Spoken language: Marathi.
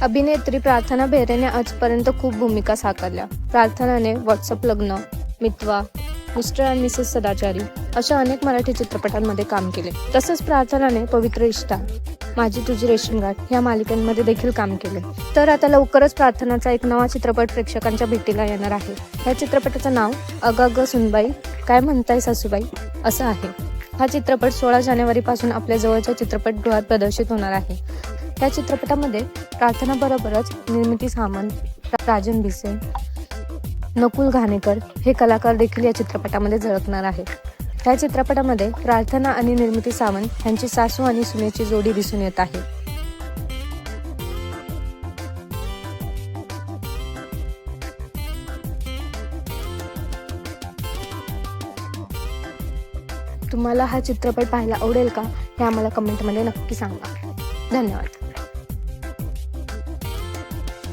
अभिनेत्री प्रार्थना बेहरेने आजपर्यंत खूप भूमिका साकारल्या. प्रार्थनाने व्हॉट्सअप लग्न, मितवा, मिस्टर अँड मिसेस सदाचारी अशा अनेक मराठी चित्रपटांमध्ये काम केले. तसंच प्रार्थनाने पवित्र रिश्ता, माझी तुझी रेशनगाठ या मालिकांमध्ये देखील काम केले. तर आता लवकरच प्रार्थनाचा एक नवा चित्रपट प्रेक्षकांच्या भेटीला येणार आहे. या चित्रपटाचं नाव अगं सुनबाई काय म्हणताय सासूबाई असं आहे. हा चित्रपट 16 जानेवारीपासून आपल्या जवळच्या चित्रपटगृहात प्रदर्शित होणार आहे. या चित्रपटामध्ये प्रार्थनाबरोबरच निर्मिती सामंत, राजन भिसे, नकुल घाणेकर हे कलाकार देखील या चित्रपटामध्ये झळकणार आहेत. या चित्रपटामध्ये प्रार्थना आणि निर्मिती सावंत यांची सासू आणि सुनेची जोडी दिसून येत आहे. तुम्हाला हा चित्रपट पाहायला आवडेल का हे आम्हाला कमेंटमध्ये नक्की सांगा. धन्यवाद.